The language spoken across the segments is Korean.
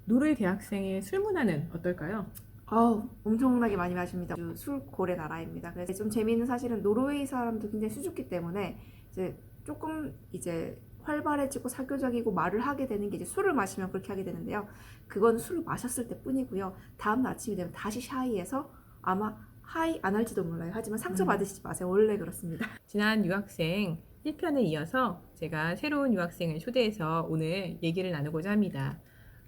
노르웨이 대학생의 술 문화는 어떨까요? 엄청나게 많이 마십니다. 술 고래 나라입니다. 그래서 좀 재미있는 사실은 노르웨이 사람도 굉장히 수줍기 때문에 이제 조금 이제 활발해지고 사교적이고 말을 하게 되는 게 이제 술을 마시면 그렇게 하게 되는데요. 그건 술을 마셨을 때 뿐이고요. 다음 아침이 되면 다시 샤이해서 아마 하이 안 할지도 몰라요. 하지만 상처 받으시지 마세요. 원래 그렇습니다. 지난 유학생 1편에 이어서 제가 새로운 유학생을 초대해서 오늘 얘기를 나누고자 합니다.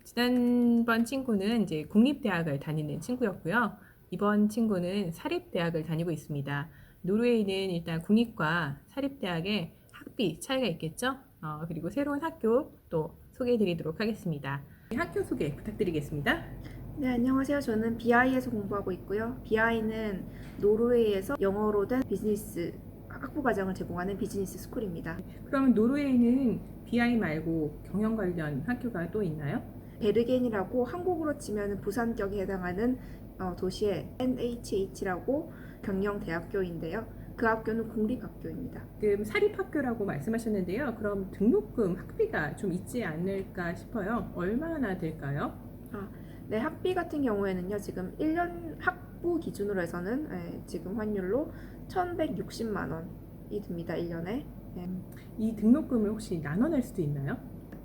지난번 친구는 이제 국립대학을 다니는 친구였고요. 이번 친구는 사립대학을 다니고 있습니다. 노르웨이는 일단 국립과 사립대학의 학비 차이가 있겠죠? 그리고 새로운 학교 또 소개해 드리도록 하겠습니다. 학교 소개 부탁드리겠습니다. 네, 안녕하세요. 저는 BI에서 공부하고 있고요. BI는 노르웨이에서 영어로 된 비즈니스 학부 과정을 제공하는 비즈니스 스쿨입니다. 그러면 노르웨이는 BI 말고 경영 관련 학교가 또 있나요? 베르겐이라고 한국으로 치면 부산격에 해당하는 도시의 NHH라고 경영대학교인데요. 그 학교는 공립학교입니다. 지금 사립학교라고 말씀하셨는데요. 그럼 등록금 학비가 좀 있지 않을까 싶어요. 얼마나 될까요? 네, 학비 같은 경우에는요. 지금 1년 학부 기준으로 해서는 지금 환율로 1,160만 원이 듭니다. 1년에. 이 등록금을 혹시 나눠낼 수도 있나요?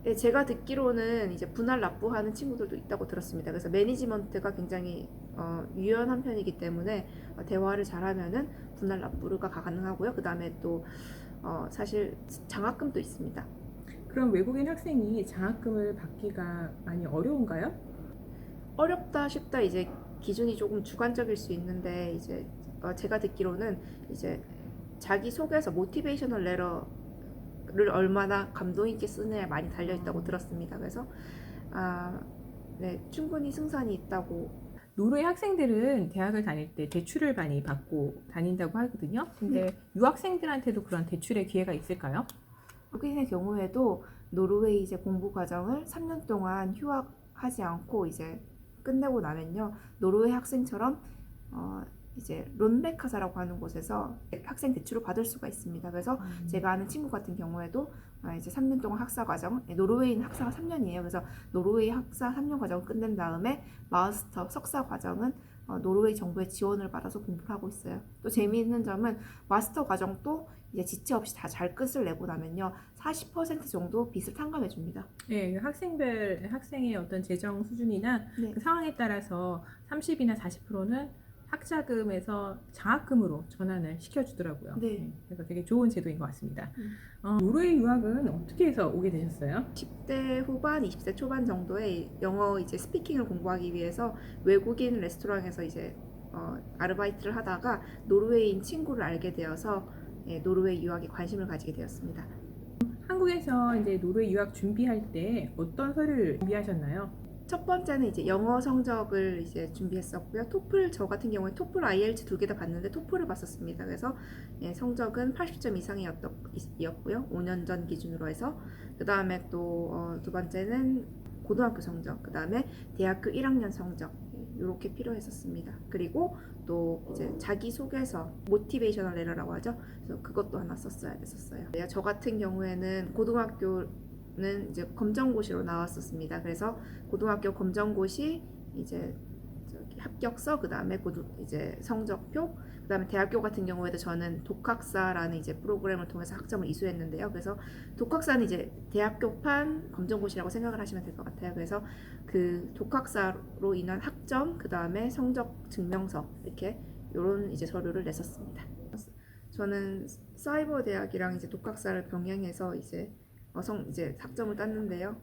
네, 제가 듣기로는 이제 분할 납부하는 친구들도 있다고 들었습니다. 그래서 매니지먼트가 굉장히 유연한 편이기 때문에 대화를 잘하면은 분할 납부가 가능하고요. 그 다음에 또 사실 장학금도 있습니다. 그럼 외국인 학생이 장학금을 받기가 많이 어려운가요? 어렵다 쉽다 이제 기준이 조금 주관적일 수 있는데 이제 제가 듣기로는 이제 자기 소개서 모티베이셔널 레터를 얼마나 감동 있게 쓰느냐에 많이 달려 있다고 들었습니다. 그래서 네, 충분히 승산이 있다고. 노르웨이 학생들은 대학을 다닐 때 대출을 많이 받고 다닌다고 하거든요. 근데 유학생들한테도 그런 대출의 기회가 있을까요? 외국인의 경우에도 노르웨이 이제 공부 과정을 3년 동안 휴학하지 않고 이제 끝내고 나면요, 노르웨이 학생처럼 이제 론베카사라고 하는 곳에서 학생 대출을 받을 수가 있습니다. 그래서 제가 아는 친구 같은 경우에도 이제 3년 동안 학사 과정, 노르웨이는 학사가 3년이에요. 그래서 노르웨이 학사 3년 과정을 끝낸 다음에 마스터 석사 과정은 노르웨이 정부의 지원을 받아서 공부를 하고 있어요. 또 재미있는 점은 마스터 과정도 이제 지체 없이 다 잘 끝을 내고 나면요, 40% 정도 빚을 탕감해 줍니다. 네, 학생의 어떤 재정 수준이나 네. 그 상황에 따라서 30이나 40%는 학자금에서 장학금으로 전환을 시켜주더라고요. 네. 그래서 되게 좋은 제도인 것 같습니다. 노르웨이 유학은 어떻게 해서 오게 되셨어요? 10대 후반, 20대 초반 정도에 영어 이제 스피킹을 공부하기 위해서 외국인 레스토랑에서 이제 아르바이트를 하다가 노르웨이인 친구를 알게 되어서 노르웨이 유학에 관심을 가지게 되었습니다. 한국에서 이제 노르웨이 유학 준비할 때 어떤 서류를 준비하셨나요? 첫 번째는 이제 영어 성적을 이제 준비했었고요. 토플, 저 같은 경우에 토플, IELTS 두 개 다 봤는데 토플을 봤었습니다. 그래서 성적은 80점 이상이었고요. 5년 전 기준으로 해서. 그 다음에 또 두 번째는 고등학교 성적, 그 다음에 대학교 1학년 성적, 이렇게 필요했었습니다. 그리고 또 이제 자기소개서, 모티베이셔널 레터라고 하죠. 그래서 그것도 하나 썼어야 됐었어요. 저 같은 경우에는 고등학교는 이제 검정고시로 나왔었습니다. 그래서 고등학교 검정고시, 이제 합격서, 그 다음에 이제 성적표, 그 다음에 대학교 같은 경우에도 저는 독학사라는 이제 프로그램을 통해서 학점을 이수했는데요. 그래서 독학사는 이제 대학교판 검정고시라고 생각을 하시면 될 것 같아요. 그래서 그 독학사로 인한 학점, 그 다음에 성적 증명서, 이렇게 이런 이제 서류를 냈었습니다. 저는 사이버 대학이랑 이제 독학사를 병행해서 이제 이제 학점을 땄는데요.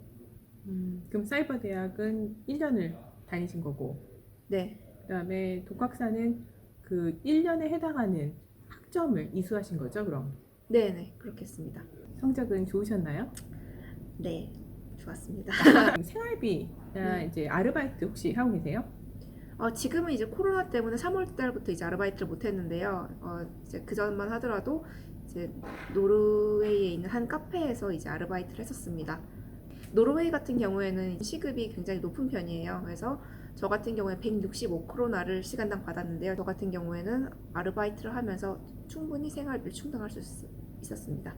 그럼 사이버 대학은 1년을 다니신 거고, 네, 그다음에 독학사는 그 1년에 해당하는 학점을 이수하신 거죠, 그럼? 네네, 그렇게 했습니다. 성적은 좋으셨나요? 네, 좋았습니다. 생활비나 네. 이제 아르바이트 혹시 하고 계세요? 지금은 이제 코로나 때문에 3월 달부터 이제 아르바이트를 못 했는데요. 이제 그 전만 하더라도 이제 노르웨이에 있는 한 카페에서 이제 아르바이트를 했었습니다. 노르웨이 같은 경우에는 시급이 굉장히 높은 편이에요. 그래서 저 같은 경우에 165크로나를 시간당 받았는데요. 저 같은 경우에는 아르바이트를 하면서 충분히 생활비를 충당할 수 있었습니다.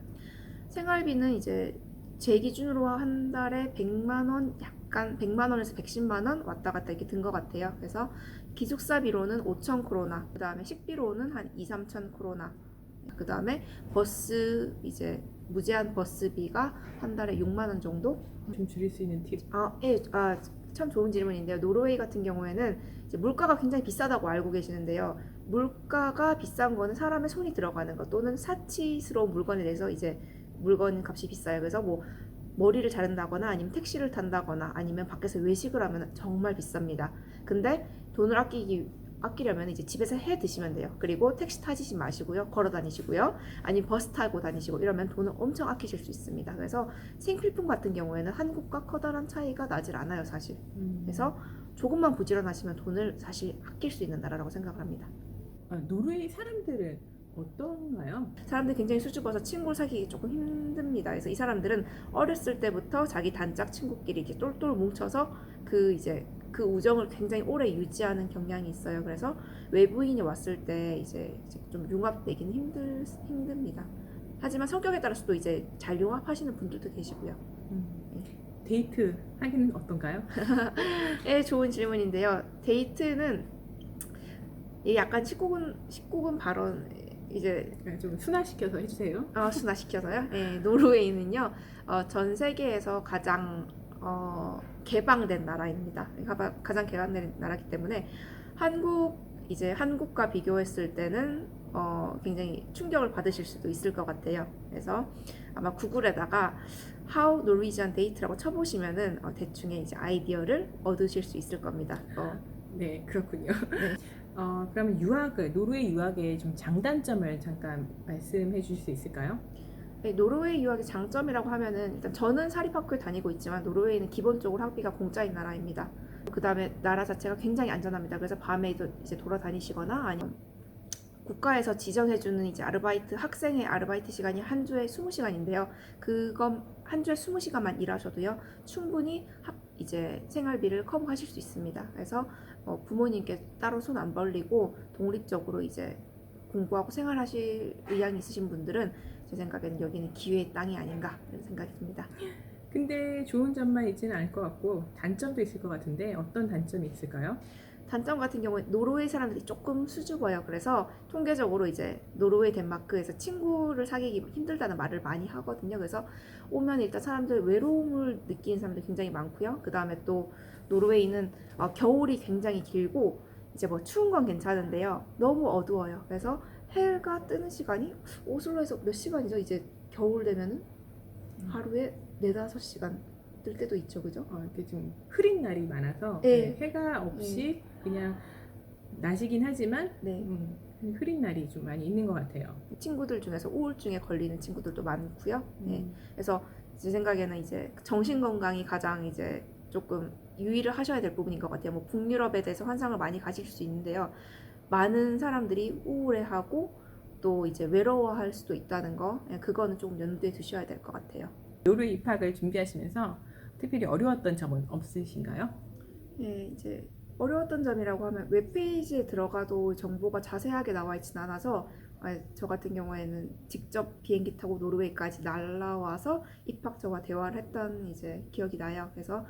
생활비는 이제 제 기준으로 한 달에 100만 원 약간 100만 원에서 110만 원 왔다 갔다 이렇게 든 것 같아요. 그래서 기숙사비로는 5천 크로나, 그 다음에 식비로는 한 2, 3천 크로나, 그 다음에 버스 이제 무제한 버스비가 한 달에 6만 원 정도. 좀 줄일 수 있는 팁. 참 좋은 질문인데요. 노르웨이 같은 경우에는 이제 물가가 굉장히 비싸다고 알고 계시는데요. 물가가 비싼 거는 사람의 손이 들어가는 것 또는 사치스러운 물건에 대해서 이제 물건 값이 비싸요. 그래서 뭐 머리를 자른다거나 아니면 택시를 탄다거나 아니면 밖에서 외식을 하면 정말 비쌉니다. 근데 돈을 아끼려면 이제 집에서 해 드시면 돼요. 그리고 택시 타시지 마시고요. 걸어 다니시고요. 아니면 버스 타고 다니시고 이러면 돈을 엄청 아끼실 수 있습니다. 그래서 생필품 같은 경우에는 한국과 커다란 차이가 나질 않아요, 사실. 그래서 조금만 부지런하시면 돈을 사실 아낄 수 있는 나라라고 생각을 합니다. 노르웨이 사람들은 어떤가요? 사람들이 굉장히 수줍어서 친구를 사귀기 조금 힘듭니다. 그래서 이 사람들은 어렸을 때부터 자기 단짝 친구끼리 이렇게 똘똘 뭉쳐서 그 우정을 굉장히 오래 유지하는 경향이 있어요. 그래서 외부인이 왔을 때 이제 좀 융합되기는 힘듭니다. 하지만 성격에 따라서 또 이제 잘 융합하시는 분들도 계시고요. 데이트 하기는 어떤가요? 예, 좋은 질문인데요. 데이트는 약간 19금 발언 이제 좀 순화시켜서 해주세요. 순화시켜서요. 예, 노르웨이는요 전 세계에서 가장 개방된 나라입니다. 가장 개방된 나라이기 때문에 한국과 비교했을 때는 굉장히 충격을 받으실 수도 있을 것 같아요. 그래서 아마 구글에다가 How Norwegian Date라고 쳐보시면은 대충의 이제 아이디어를 얻으실 수 있을 겁니다. 네, 그렇군요. 네. 그러면 노르웨이 유학의 좀 장단점을 잠깐 말씀해 주실 수 있을까요? 네, 노르웨이 유학의 장점이라고 하면은 일단 저는 사립학교에 다니고 있지만 노르웨이는 기본적으로 학비가 공짜인 나라입니다. 그 다음에 나라 자체가 굉장히 안전합니다. 그래서 밤에도 이제 돌아다니시거나 아니면 국가에서 지정해주는 이제 학생의 아르바이트 시간이 한 주에 20시간인데요. 그건 한 주에 20시간만 일하셔도요, 충분히 이제 생활비를 커버하실 수 있습니다. 그래서 부모님께 따로 손 안 벌리고 독립적으로 이제 공부하고 생활하실 의향이 있으신 분들은 제 생각에는 여기는 기회의 땅이 아닌가 이런 생각이 듭니다. 근데 좋은 점만 있지는 않을 것 같고 단점도 있을 것 같은데 어떤 단점이 있을까요? 단점 같은 경우에 노르웨이 사람들이 조금 수줍어요. 그래서 통계적으로 이제 노르웨이, 덴마크에서 친구를 사귀기 힘들다는 말을 많이 하거든요. 그래서 오면 일단 사람들 외로움을 느끼는 사람들이 굉장히 많고요. 그 다음에 또 노르웨이는 겨울이 굉장히 길고 이제 뭐 추운 건 괜찮은데요. 너무 어두워요. 그래서 해가 뜨는 시간이 오슬로에서 몇 시간이죠? 이제 겨울 되면은 하루에 4-5시간 뜰 때도 있죠, 그죠? 이렇게 좀 흐린 날이 많아서 네. 해가 없이 그냥 낮이긴 하지만 네. 흐린 날이 좀 많이 있는 것 같아요. 친구들 중에서 우울증에 걸리는 친구들도 많고요. 네. 그래서 제 생각에는 이제 정신 건강이 가장 이제 조금 유의를 하셔야 될 부분인 것 같아요. 뭐 북유럽에 대해서 환상을 많이 가질 수 있는데요. 많은 사람들이 우울해하고 또 이제 외로워할 수도 있다는 거, 그거는 조금 염두에 두셔야 될 것 같아요. 노르웨이 입학을 준비하시면서 특별히 어려웠던 점은 없으신가요? 네, 이제 어려웠던 점이라고 하면 웹페이지에 들어가도 정보가 자세하게 나와 있진 않아서 저 같은 경우에는 직접 비행기 타고 노르웨이까지 날라와서 입학처와 대화를 했던 이제 기억이 나요. 그래서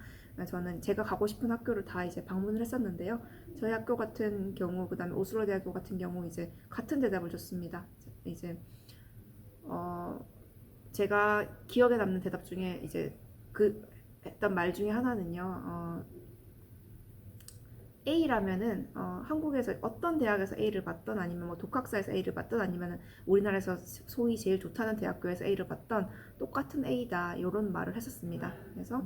저는 제가 가고 싶은 학교를 다 이제 방문을 했었는데요. 저희 학교 같은 경우, 그다음에 오슬로 대학교 같은 경우 이제 같은 대답을 줬습니다. 이제 제가 기억에 남는 대답 중에 이제 했던 말 중에 하나는요. A라면은 한국에서 어떤 대학에서 A를 받던 아니면 뭐 독학사에서 A를 받던 아니면 우리나라에서 소위 제일 좋다는 대학교에서 A를 받던 똑같은 A다 이런 말을 했었습니다. 그래서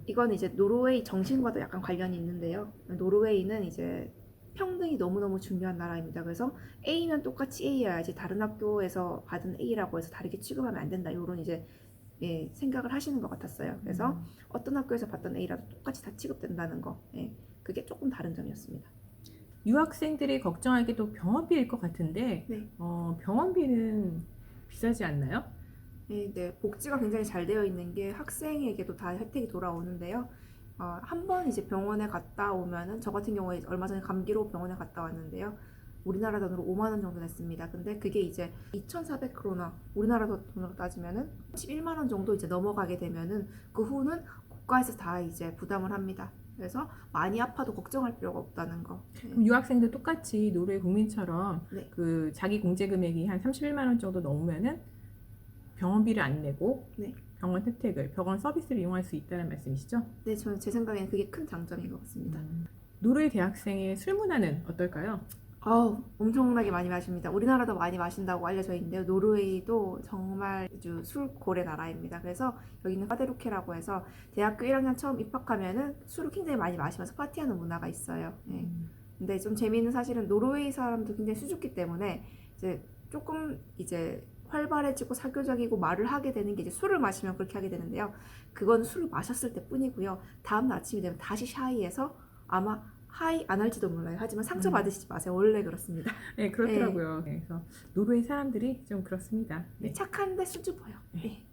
이건 이제 노르웨이 정신과도 약간 관련이 있는데요. 노르웨이는 이제 평등이 너무너무 중요한 나라입니다. 그래서 A는 똑같이 A여야지 다른 학교에서 받은 A라고 해서 다르게 취급하면 안 된다. 이런 이제 생각을 하시는 것 같았어요. 그래서 어떤 학교에서 받던 A라도 똑같이 다 취급된다는 거, 그게 조금 다른 점이었습니다. 유학생들이 걱정할 게 또 병원비일 것 같은데 네. 병원비는 비싸지 않나요? 네, 복지가 굉장히 잘 되어 있는 게 학생에게도 다 혜택이 돌아오는데요. 한 번 이제 병원에 갔다 오면은 저 같은 경우에 얼마 전에 감기로 병원에 갔다 왔는데요. 우리나라 돈으로 5만 원 정도 냈습니다. 근데 그게 이제 2,400크로나 우리나라 돈으로 따지면은 11만 원 정도 이제 넘어가게 되면은 그 후는 국가에서 다 이제 부담을 합니다. 그래서 많이 아파도 걱정할 필요가 없다는 거. 그럼 유학생도 똑같이 노르웨이 국민처럼 네. 그 자기 공제 금액이 한 31만 원 정도 넘으면은 병원비를 안 내고 네. 병원 혜택을, 병원 서비스를 이용할 수 있다는 말씀이시죠? 네, 저는 제 생각에는 그게 큰 장점인 것 같습니다. 노르웨이 대학생의 술 문화는 어떨까요? 엄청나게 많이 마십니다. 우리나라도 많이 마신다고 알려져 있는데요. 노르웨이도 정말 아주 술고래 나라입니다. 그래서 여기는 파데루케라고 해서 대학교 1학년 처음 입학하면은 술을 굉장히 많이 마시면서 파티하는 문화가 있어요. 네. 근데 좀 재미있는 사실은 노르웨이 사람도 굉장히 수줍기 때문에 이제 조금 이제 활발해지고 사교적이고 말을 하게 되는 게 이제 술을 마시면 그렇게 하게 되는데요. 그건 술을 마셨을 때 뿐이고요. 다음 아침이 되면 다시 샤이해서 아마 하이 안 할지도 몰라요. 하지만 상처 받으시지 마세요. 원래 그렇습니다. 네, 그렇더라고요. 네, 그래서 노르웨이 사람들이 좀 그렇습니다. 네. 착한데 수줍어요. 네. 네.